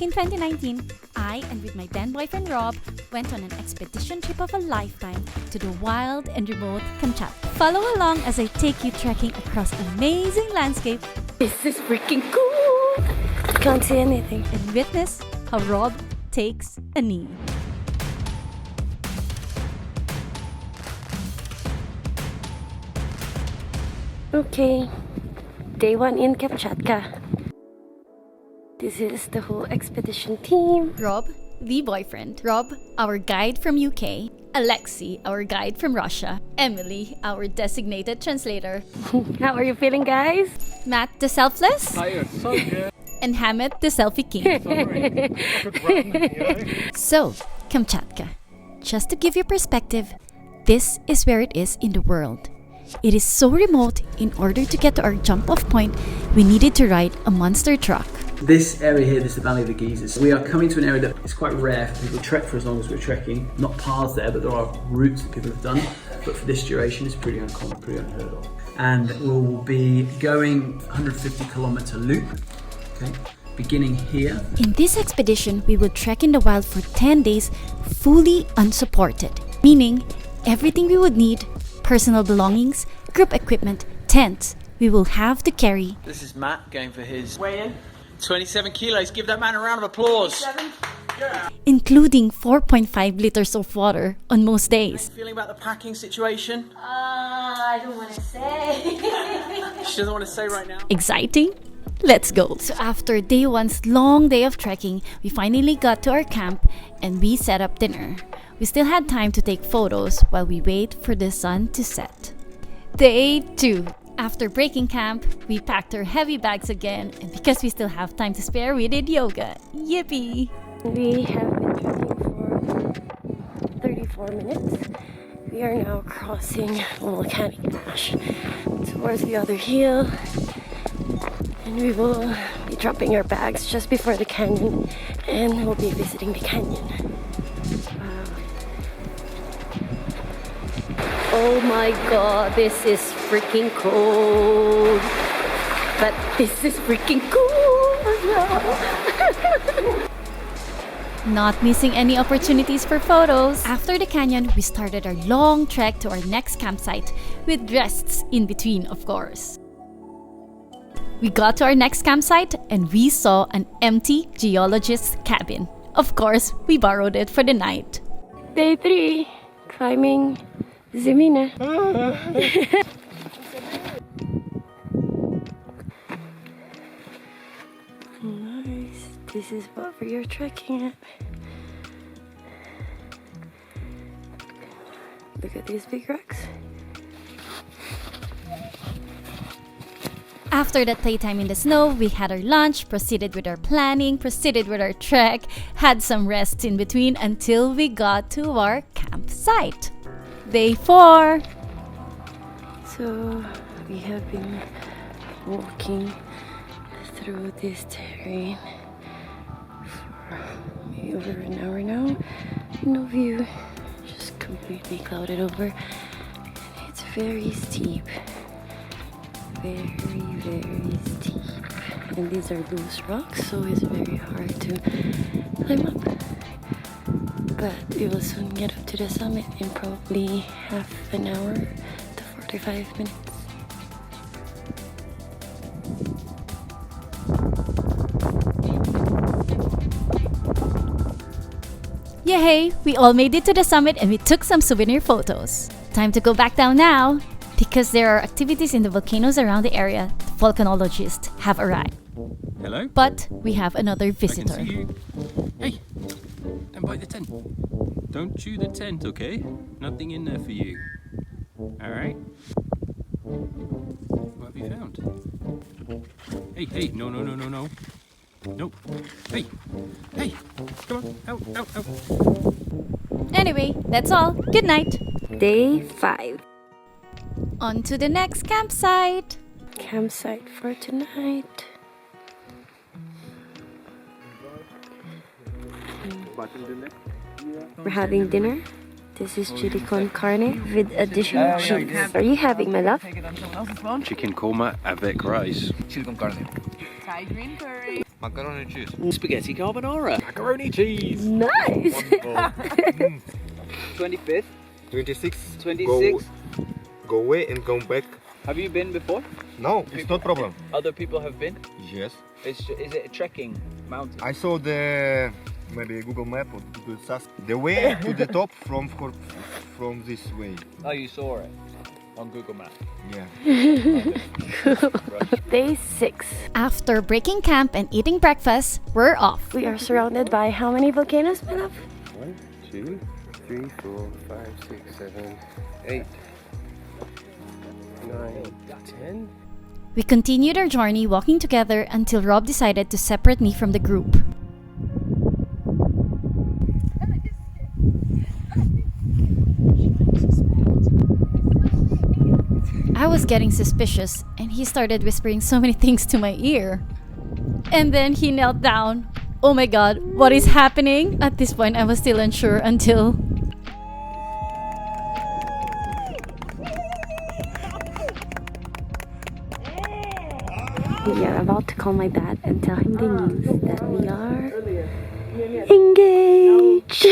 Back in 2019, I and with my then boyfriend Rob went on an expedition trip of a lifetime to the wild and remote Kamchatka. Follow along as I take you trekking across amazing landscape. This is freaking cool! Can't see anything. And witness how Rob takes a knee. Okay, day 1 in Kamchatka. This is the whole expedition team. Rob, the boyfriend. Rob, our guide from UK. Alexi, our guide from Russia. Emily, our designated translator. How are you feeling, guys? Matt, the selfless. Tired, so good. And Hamed, the selfie king. So, Kamchatka. Just to give you perspective, this is where it is in the world. It is so remote, in order to get to our jump-off point, we needed to ride a monster truck. This area here, this is the Valley of the Geysers. We are coming to an area that is quite rare for people to trek for as long as we're trekking. Not paths there, but there are routes that people have done. But for this duration, it's pretty uncommon, pretty unheard of. And we'll be going 150 kilometer loop, okay, beginning here. In this expedition, we will trek in the wild for 10 days, fully unsupported. Meaning, everything we would need, personal belongings, group equipment, tents, we will have to carry. This is Matt going for his weigh-in. 27 kilos. Give that man a round of applause. Yeah. Including 4.5 liters of water on most days. Feeling about the packing situation? I don't want to say. She doesn't want to say right now. Exciting? Let's go. So after day 1's long day of trekking, we finally got to our camp and we set up dinner. We still had time to take photos while we wait for the sun to set. Day 2. After breaking camp, we packed our heavy bags again, and because we still have time to spare, we did yoga. Yippee! We have been trekking for 34 minutes. We are now crossing a volcanic ash towards the other hill, and we will be dropping our bags just before the canyon, and we'll be visiting the canyon. Wow. Oh my god, this is freaking cold. But this is freaking cool as well. Not missing any opportunities for photos. After the canyon, we started our long trek to our next campsite, with rests in between, of course. We got to our next campsite and we saw an empty geologist's cabin. Of course, we borrowed it for the night. Day 3, climbing Zemina. Nice. This is what we are trekking at. Look at these big rocks. After that playtime in the snow, we had our lunch, proceeded with our planning, proceeded with our trek, had some rests in between until we got to our campsite. Day 4. So we have been walking through this terrain for maybe over an hour now. No view, just completely clouded over. It's very steep. Very, very steep. And these are loose rocks, so it's very hard to climb up. But we will soon get up to the summit in probably half an hour to 45 minutes. Yay! We all made it to the summit and we took some souvenir photos. Time to go back down now. Because there are activities in the volcanoes around the area, the volcanologists have arrived. Hello? But we have another visitor. I can see you. Hey, don't bite the tent. Don't chew the tent, okay? Nothing in there for you. Alright? What have you found? Hey, no. Nope. Hey, come on, out. Anyway, that's all. Good night. Day 5. On to the next campsite. Campsite for tonight. We're having dinner This is chili con carne with additional cheese. Are you having, my love? Chicken korma avec rice. Chili con carne. Thai green curry. Macaroni cheese. Spaghetti carbonara. Macaroni cheese. Nice! 25th, 26. 26th. Go away and come back. Have you been before? No, it's not problem. Other people have been? Yes. Is it a trekking mountain? I saw the maybe Google Map or Google Sas. The way to the top from this way. Oh, you saw it on Google Maps. Yeah. Day 6. After breaking camp and eating breakfast, we're off. We are surrounded by how many volcanoes, my love? 1, 2, 3, 4, 5, 6, 7, 8, 9, 10. We continued our journey walking together until Rob decided to separate me from the group. I was getting suspicious and he started whispering so many things to my ear. And then he knelt down. Oh my god, what is happening? At this point, I was still unsure until... We are about to call my dad and tell him the news that we are engaged.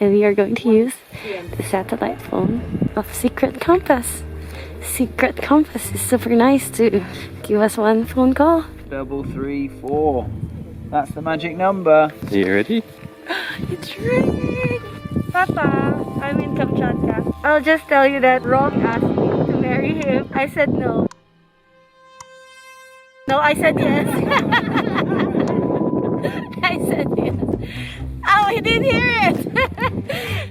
And we are going to use the satellite phone of Secret Compass. Secret Compass is super nice to give us one phone call. 334. That's the magic number. Are you ready? It's ringing! Papa, I'm in Kamchatka. I'll just tell you that Rob asked me to marry him. I said no. No, I said yes. I said yes. Oh, he didn't hear it.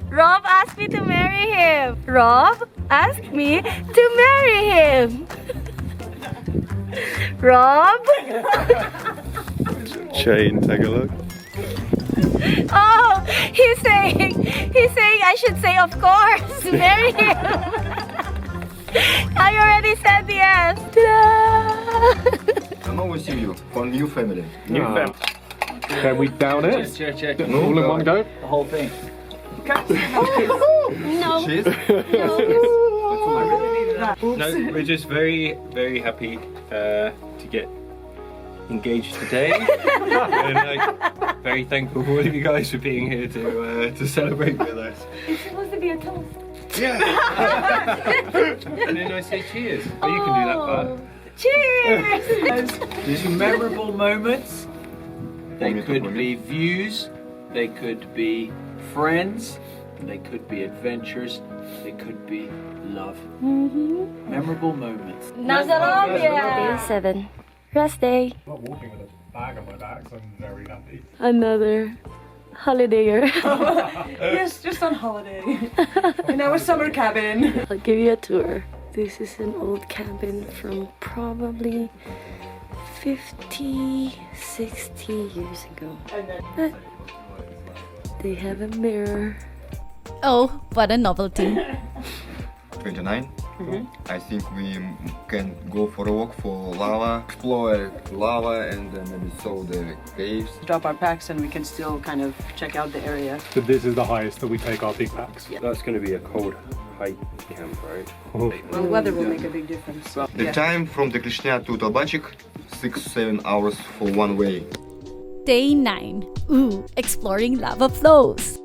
Rob asked me to marry him. Rob asked me to marry him. Rob? Shane, take a look. Oh, he's saying I should say of course, marry him. I already said yes. I always see you for new family. New family. Can we down it? Check. All in one go? The whole thing. No. Cheese. No, we're just very, very happy to get engaged today. And very thankful for all of you guys for being here to celebrate with us. It's supposed to be a toast. Yeah. And then I say cheers. Oh, you can do that part. Cheers! There's memorable moments. They could be views, they could be friends, they could be adventures, they could be love. Memorable moments. Day 7. Rest day. Not walking with a bag on my back, so I'm very happy. Another holidayer. Yes, just on holiday. In our summer cabin. I'll give you a tour. This is an old cabin from probably 50, 60 years ago. But they have a mirror. Oh, what a novelty. 29. I think we can go for a walk for lava, explore lava, and maybe saw the caves. Drop our packs and we can still kind of check out the area. So this is the highest that we take our big packs. That's going to be a cold hike camp, right? Well, weather will make a big difference. The time from the Krishna to Talbachik, 6-7 hours for one way. Day 9. Ooh, exploring lava flows.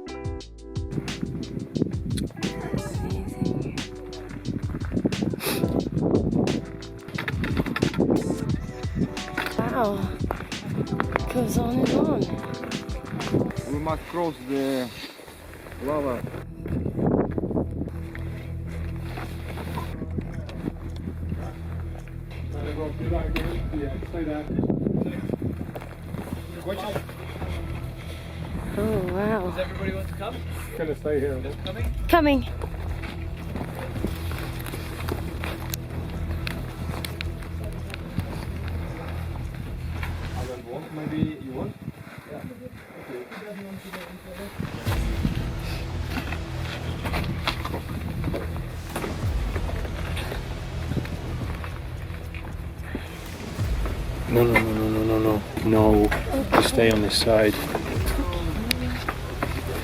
Wow. Goes on and on. We must cross the lava. Oh, wow. Does everybody want to come? Gonna stay here. Coming. Maybe you want? No. Just stay on this side.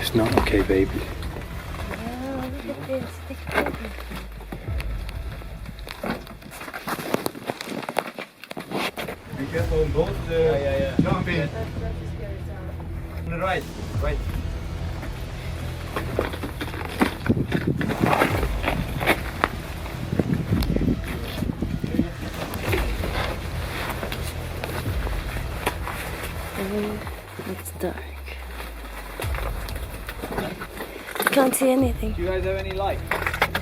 It's not okay, baby. Be careful on both the jumping. On the right, right. It's dark. Can't see anything. Do you guys have any light?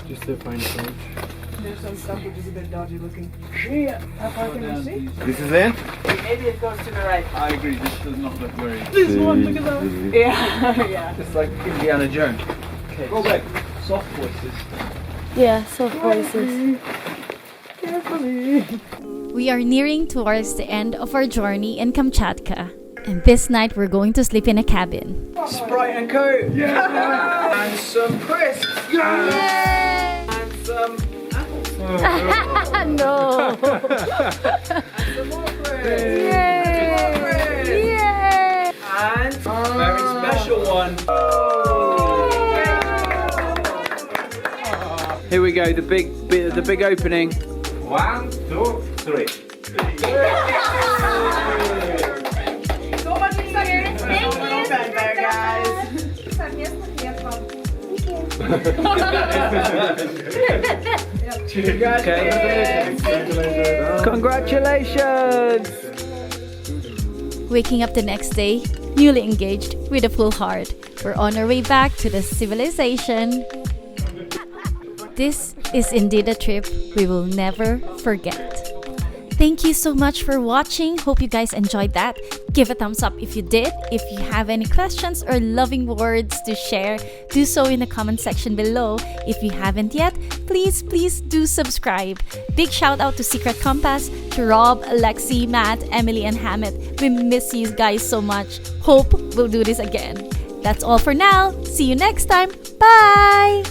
Just a fine torch. There's some stuff which is a bit dodgy looking. Yeah, how far can you see? This is it? Maybe it goes to the right. I agree, this does not look very... This one, look at that. Yeah, yeah. It's like Indiana Jones. Okay, go back. Soft voices. Yeah, soft voices. We are nearing towards the end of our journey in Kamchatka. And this night we're going to sleep in a cabin. Sprite and Coke. Yeah. And some crisps. Yeah. And some apples. No. And some more crisps. Yay. Yay. And a very special one. Here we go. The big opening. 1, 2, 3. So much excitement. Thank you. There, guys. Congratulations. Waking up the next day, newly engaged with a full heart. We're on our way back to the civilization. This is indeed a trip we will never forget. Thank you so much for watching. Hope you guys enjoyed that. Give a thumbs up if you did. If you have any questions or loving words to share, do so in the comment section below. If you haven't yet, please do subscribe. Big shout out to Secret Compass, to Rob, Alexi, Matt, Emily, and Hammett. We miss you guys so much. Hope we'll do this again. That's all for now. See you next time. Bye!